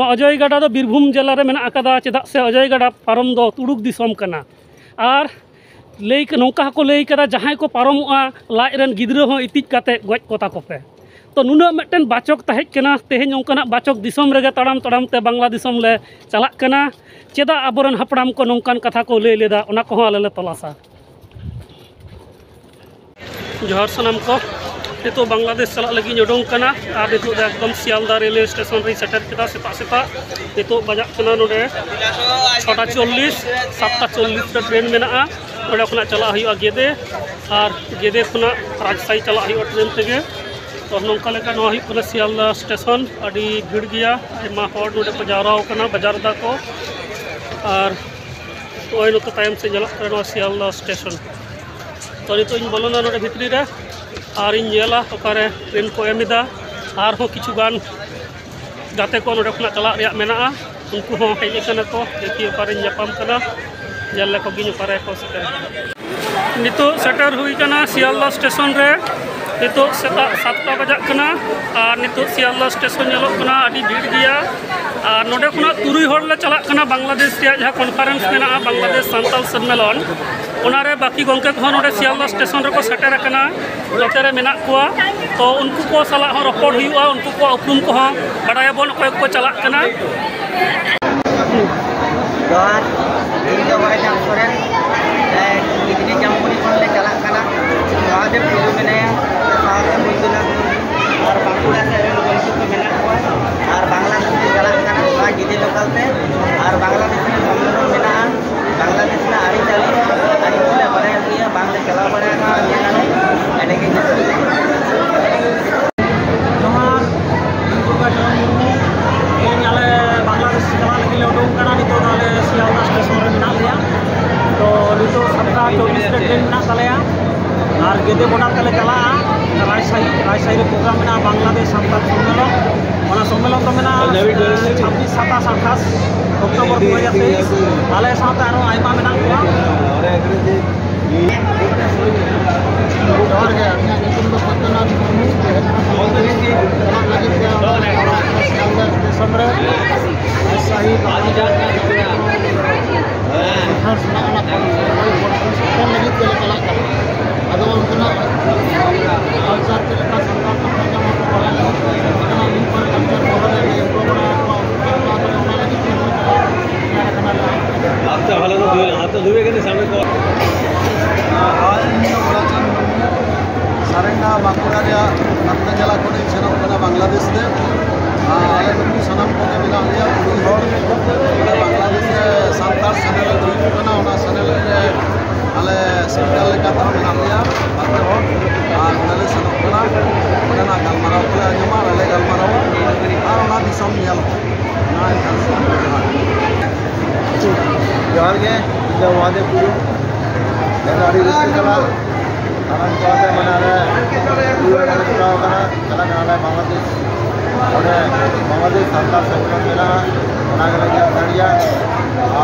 अजय गाड़ा दो बीरभूम जिला रे मेना आकादा चेदा से अजय गाड़ा पारम दो तुड़ुक दिसम कना आर लई नौका को लई कदा जहां को पारमोआ लाज रन गिद्रा हो इतिज काते गज कोता कोपे तो नुना मिटन बाचक ताहेज कना तेहें नौकाना बाचक दिसम रेगे तड़ाम तड़ाम ते बांग्ला दिसम ले चलाक कना चेदा आबरन हापड़ाम को नौकान कथा को लई लेदा ओना को आले ले तलासा जोहार सनाम को नितो बांग्लादेश चला लगी उडोंग कना आर नितो एकदम सियालदा रेलवे स्टेशन रे सेटर केदा सेता सेता नितो बजाक कना नोडे 6:40 7:40 ट्रेन मेना नोडे खना चला हुआ गेदे और गेदे खना राजशाही चला हुआ ट्रेन तेगे तो नौका लेका नवा हुआ कना सियालदा स्टेशन अड़ी भीड़ गया आयमा हर नोडे को जावराव कना बाजार दा को और ओय नो तायम से जलक कना सियालदा स्टेशन तो नितो इन बोलोना नोडे भितरी रे और इन जेला ओकारे ट्रेन को एमिदा और हो किछु गान गाते को नोडे खना चला रिया मेना उनको हो हेज कना को देखि ओकारे जापाम कना जल्ले को गिन ओकारे को सेटर नितो सेटर हुई कना सियालदा स्टेशन रे नितो सेता 7 बजा कना और नितो सियालदा स्टेशन जलो कना अडी भीड़ गया और नोडे खना तुरुई हर ले चला कना बांग्लादेश रे जहां कॉन्फ्रेंस मेना बांग्लादेश सांताल सम्मेलन उनारे बाकी गंके को नोडे सियालदा स्टेशन रे को सेटर कना जोते रे मेना कोआ तो उनको को सला हो रपोर्ट हुआ उनको को उपरुम को बड़ाय बोन को चला कना जोहार ᱤᱧ ᱫᱚ ᱵᱟᱭᱡᱟᱢ ᱥᱚᱨᱮᱱ ᱜᱤᱫᱽᱨᱟᱹ ᱡᱟᱢᱯᱩᱨᱤ ᱠᱷᱚᱱ ᱞᱮ ᱪᱟᱞᱟᱜ ᱠᱟᱱᱟ ᱢᱚᱦᱟᱫᱮᱵ ᱴᱩᱰᱩ ᱢᱮᱱᱟᱭᱟ ᱥᱟᱶᱛᱮ ᱢᱚᱡᱽᱫᱩᱞᱟᱦ ᱟᱨ ᱵᱟᱸᱠᱩᱲᱟ ᱥᱮᱫ ᱨᱮᱱ ᱜᱚᱢᱠᱮ ᱠᱚ ᱢᱮᱱᱟᱜ ᱠᱚᱣᱟ ᱟᱨ ᱵᱟᱝᱞᱟᱫᱮᱥ ᱞᱮ ᱪᱟᱞᱟᱜ ᱠᱟᱱᱟ ᱱᱚᱣᱟ ᱜᱤᱫᱽᱨᱟᱹ ᱞᱳᱠᱟᱞ ᱛᱮ ᱟᱨ ᱵᱟᱝᱞᱟᱫᱮᱥ ᱨᱮ ᱥᱚᱢᱢᱮᱞᱚᱱ ᱢᱮᱱᱟᱜᱼᱟ ᱵᱟᱝᱞᱟᱫᱮᱥ ᱨᱮᱱᱟᱜ ᱟᱹᱨᱤᱪᱟᱹᱞᱤ ᱟᱹᱰᱤ ᱠᱚᱞᱮ ᱵᱟᱲᱟᱭ ᱜᱮᱭᱟ ᱵᱟᱝᱞᱮ ᱪᱟᱞᱟᱣ ᱵᱟᱲᱟ ᱟᱠᱟᱱᱟ ᱧᱮᱞᱟᱞᱮ ᱮᱸᱰᱮᱜᱮ जोहार आले बांग्लादेश चला लगे उडूंग कना नितो आले सियालदा स्टेशन रे मेना लिया तो नितो 7:40 रे ट्रेन मेना तलेया और गेदे बॉर्डर तले चला राजशाही रे प्रोग्राम मेना बांग्लादेश सांताल सम्मेलन ओना सम्मेलन तो मेना 26 27 28 अक्टूबर 2023 आले साथे आरो आइमा मेना कोआ जोहार गे अपना नितुम दो पत्तनाथ मुर्मू स्टेशन रे राजशाही बाजार लगी चला अदो उनका कल्चर के लेका सरकार को जमा को बड़ा इतना इन पर कल्चर बड़ा है आप तो हाल तो दुबे के सामने को सारेंगा बांकुड़ा रे अपना जिला को सेनों कना बांग्लादेश रे आले नुकु सनम को मेना लिया कुड़ी हर बांग्लादेश रे सांताल चैनल दुई कना ओना चैनल रे आले सिंगल लेका तो मेना लिया बाते हर और नाले सेनों कना ओना गलमाराव को जमा आले गलमाराव और ओना दिसम नेल ना जोहार गे जवादे पुरु एनारी रिस्कला कारण कहते मनारे पूरा चुनाव कना चला नाले बांग्लादेश और बांग्लादेश सांताल सम्मेलन मेना ओना लगे दाड़िया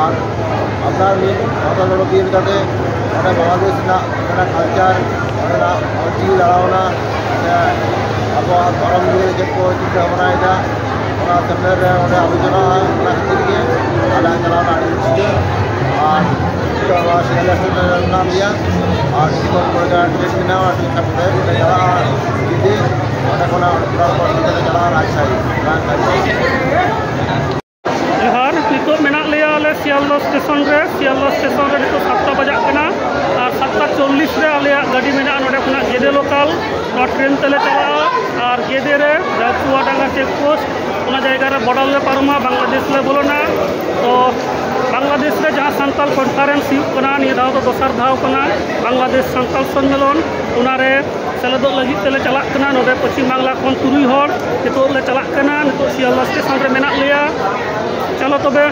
और अपना भी बहुत लोग बीन करते और बांग्लादेश ना कल्चर और औची लड़ावना अब धर्म लिए को चिंता बनाएगा और सम्मेलन रे और आलोचना ओना खातिर के आला चलाना और नाम दिया और इसको ट्रेन में और चला राजशाही जोहार नितो मेना लिया आले सियालदा स्टेशन रे नितो 7 बजा कना और 7:40 रे आले गाड़ी मेना नोडे खना गेदे लोकल और ट्रेन तले चला और गेदे रे राजपुआ डांगा चेक पोस्ट ओना जायगा रे बॉर्डर ले पारमा बांग्लादेश ले बोलोना तो बांग्लादेश रे जहां सांताल कॉन्फ्रेंस हुआ निया दाव तो दोसर धाव कना बांग्लादेश सांताल सम्मेलन उनारे सेलेदो लगी तेले चला कना नोडे पश्चिम बांग्ला खन तुरुई हर नितो ले चला कना नितो सियालदा स्टेशन रे मेना लिया चलो तबे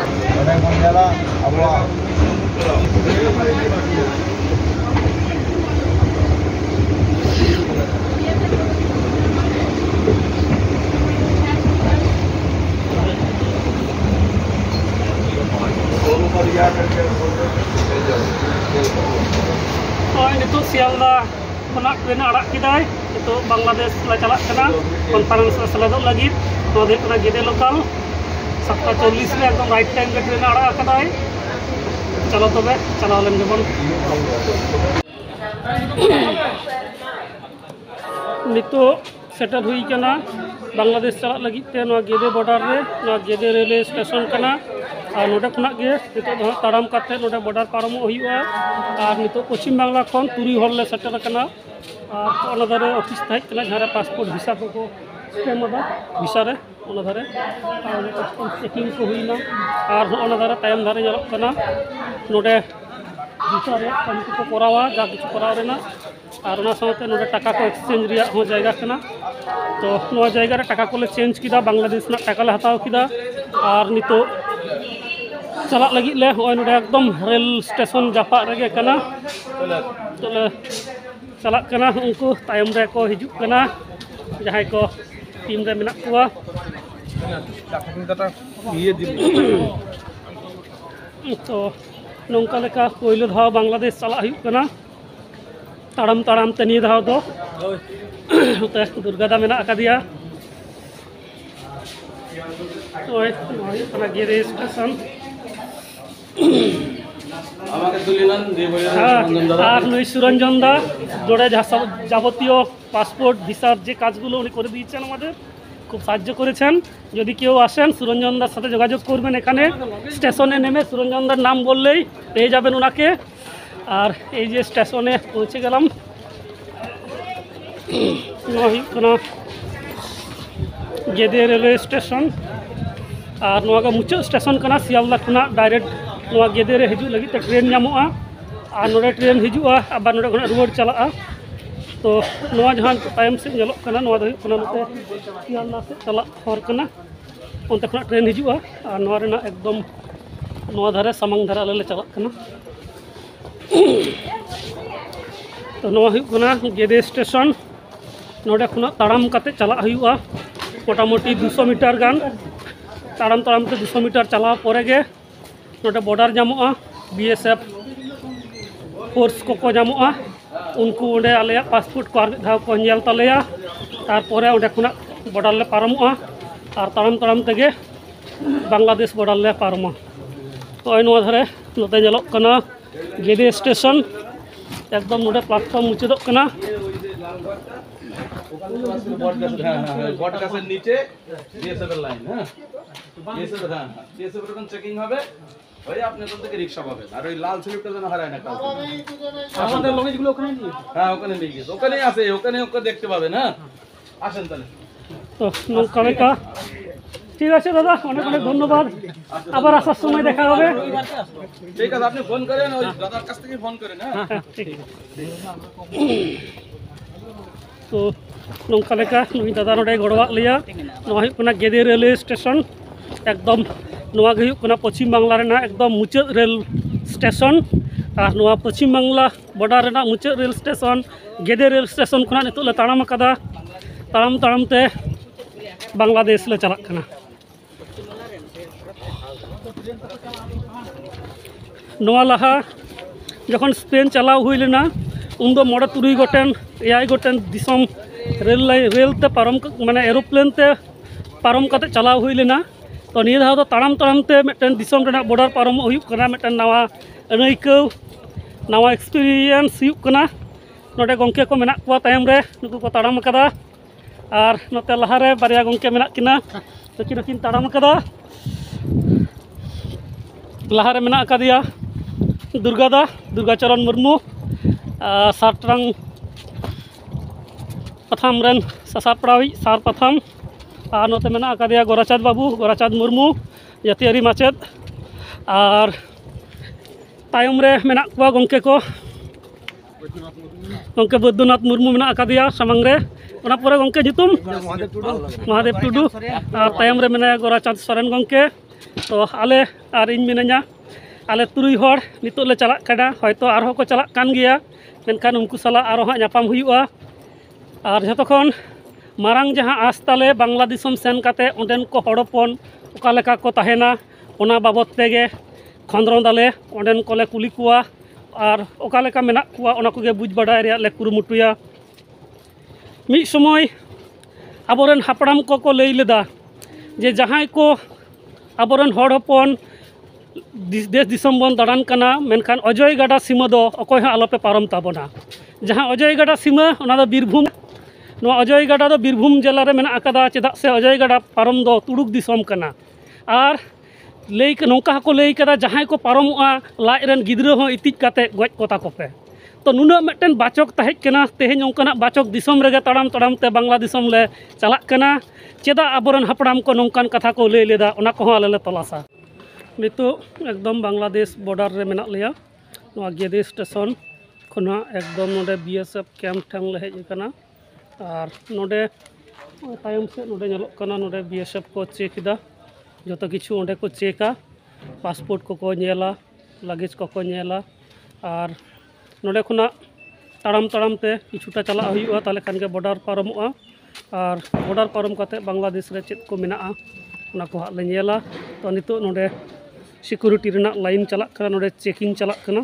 नितो सियालदा खना ट्रेन आड़ा किदाय नितो बांग्लादेश ला चला कना कॉन्फ्रेंस सेलेदो लगी तो गेदे लोकल 7:40 में एकदम राइट टाइम पे ट्रेन आड़ा कदाय चलो तबे चलाव लेन गेबन नितो सेटल हुई कना बांग्लादेश चला लगी ते नवा गेदे बॉर्डर रे नवा गेदे रेलवे स्टेशन कना और नोडे खुना गे नितो दो ताराम काते नोडे बॉर्डर पारम हुईआ और नितो पश्चिम बांग्ला खन तुरी हर ले सेटल कना और ओना दारे ऑफिस थाई कना जहारे पासपोर्ट वीसा को स्कैम अदा वीसा रे ओना दारे और चेकिंग को हुईना और ओना दारे टाइम दारे जलो कना नोडे वीसा रे काम को करावा जा किछु कराव रेना और ओना साथे नोडे टाका को एक्सचेंज रिया हो जायगा कना तो नोआ जायगा रे टाका को ले चेंज किदा बांग्लादेश ना टाका ले हताव किदा और नितो चला लगी ले होय नोडे एकदम रेल स्टेशन जापा रेगे कना तो चला कना उनको तायम रे को हिजुक कना जहां को टीम रे मेना कुआ तो नौका लेका पहिलो धाव बांग्लादेश चला हुई कना ताड़म ताड़म ते निये धाव दो ते दुर्गादा मेना अकादिया ओय कना गेरे स्टेशन আর নই সুরঞ্জন দা জোড়ে যাবতীয় পাসপোর্ট ভিসার যে কাজগুলো উনি করে দিয়েছেন আমাদের খুব সাহায্য করেছেন যদি কেউ আসেন সুরঞ্জন দার সাথে যোগাযোগ করবেন এখানে স্টেশনে নেমে সুরঞ্জন দার নাম বললেই পেয়ে যাবেন ওনাকে আর এই যে স্টেশনে পৌঁছে গেলাম गेदे रेलवे स्टेशन और नोगा मुचाद स्टेशन कना सियालदा खुना डायरेक्ट नोआ गेदे रे हिजु लगी ते ट्रेन नामोआ और नोडे ट्रेन हिजुआ आबार नोडे खुना रुवाड़ चला तो नोआ जहां टाइम से जलो कना नोआ दो खुना नोते सियालदा से चला हर कना ओनते खुना ट्रेन हिजुआ और नोआ रेना एकदम नोआ धारे सामंग धारे ले चला कना तो नोआ हुई कना गेदे स्टेशन नोडे खुना ताड़ाम काते चला हुआ मोटामुटी 200 मीटर गान ताड़ाम ताड़ाम ते 200 मीटर चला परे गे नोडे बॉर्डर जामोआ बीएसएफ फोर्स को जामोआ उनको ओंडे आलेया पासपोर्ट को आर धाव को नेल तलेया तारपरे ओंडे खुना बॉर्डर ले पारमोआ और ताड़ाम ताड़ाम तेगे बांग्लादेश बॉर्डर ले पारमोआ तो आई नोआ धारे नोते नेलोग कना गेदे स्टेशन एकदम नोडे प्लेटफॉर्म मुचादोग कना বটগাছের নিচে বিএসএফ এর লাইন হ্যাঁ বিএসএফ এর চেকিং হবে ভাই আপনি ওখান থেকে রিকশা পাবেন আর ওই লাল স্লিপটা যেন হারায় না কাল আমাদের লগেজগুলো ওখানে নিয়ে হ্যাঁ ওখানে নিয়ে গেছে ওখানেই আছে ওখানে ওকে দেখতে পাবেন হ্যাঁ আসেন তাহলে তো নৌকা লেকা ঠিক আছে দাদা অনেক অনেক ধন্যবাদ আবার আসার সময় দেখা হবে ঠিক আছে আপনি ফোন করেন ওই দাদার কাছ থেকে ফোন করেন হ্যাঁ ঠিক तो नौका लेका नुई दादा नोडे गड़वा लिया नोआ हुई कना गेदे रेलवे स्टेशन एकदम नोआ गे हुई कना पश्चिम बांग्ला रेना एकदम मुचाद रेल स्टेशन और नोआ पश्चिम बांग्ला बॉर्डर रेना मुचाद rail station Gede rail station खुना नितो ले ताड़ाम अकादा ताड़ाम ताड़ाम ते बांग्लादेश ले चला कना नोआ लहा जखन स्पेन चलाव हुई लेना उन दो मोड़े तुरुई गोटेन एयाई गोटेन दिसम रेल रेल ते पारम माने एरोप्लेन ते पारम काते चलाव हुई लेना तो निया धाव दो ताड़ाम ताड़ाम ते मिटन दिसम रेना बॉर्डर पारम हुई कना मिटन नवा अनैकौ नवा एक्सपीरियंस हुई कना नोडे गंके को मेना कुआ तायम रे नुकु को ताड़ाम कदा और नोते लहारे बारिया गंके मेना किना तो किन ताड़ाम कदा लहारे मेना अकादिया दुर्गादा दुर्गाचरण मुर्मू सारटांग प्रथम रेन सासापड़ावी सार प्रथम और नोते मेना अकादिया गोराचाँद बाबू गोराचाँद मुर्मू जातियारी माचेद और तायम रे मेना कुआ गंके को गंके बैद्यनाथ मुर्मू मेना अकादिया सामंग रे ओना परे गंके जितुम महादेव टुडू और तायम रे मेना गोराचाँद सोरेन गंके तो आले और इन मिनाया आले तुरुई हर नितो ले चला कना हयतो आरहो को चला कान गया मेनखान उनको सला आरो हाँ नापाम हुआ और जतखन मारांग जहाँ आस ताले बांग्लादेशम सेन काते ओंडेन को हड़पन ओका लेका को ताहेना ओना बाबद तेगे खंद्रन दाले ओंडेन कोले कुली कुआ और ओका लेका मेना कुआ ओना कोगे बुझ बाडाय रे ले कुरुमुटुया मिद समय आबोरेन हापड़ाम को लई लेदा जे जहां को aboren hor hopon देश दिसम बन दाड़ान कना मेनखान अजय गाडा सीमा दो अकय हा आलोपे पारम ताबोना जहां अजय गाडा सीमा ओना दो बीरभूम नोआ अजय गाडा दो बीरभूम जिला रे मेना आकादा चेदा से अजय गाडा पारम दो तुड़ुक दिसम कना आर लई नौका को लई कदा जहां को पारमोआ लाज रेन गिद्रा हो इतिज काते गज कोता कोपे तो नुना मिटन बाचक ताहेज कना तेहेज ओंकाना बाचक दिसम रेगे ताड़ाम ताड़ाम ते बांग्ला दिसम ले चलाक कना चेदा आबोरन हापड़ाम को नौकान कथा को लई लेदा ओना को आले ले तलासा नितो एकदम बांग्लादेश बॉर्डर रे मेना लिया नोआ गेदे स्टेशन खना एकदम नोडे बीएसएफ कैम्प ठेंग ले हेज कना और नोडे तायम से नोडे नेलोक कना नोडे बीएसएफ को चेक दा जतो किछु ओंडे को चेका पासपोर्ट को नेला लगेज को नेला और नोडे खुना ताड़ाम ताड़ाम ते किछुटा चला हुआ ताले खान के बॉर्डर पारमोआ और बॉर्डर पारम काते बांग्लादेश रे चेद को मेनाआ ओना को हाले नेला तो नितो नोडे सिक्योरिटी रेना लाइन चलाक कना नोडे चेकिंग चलाक कना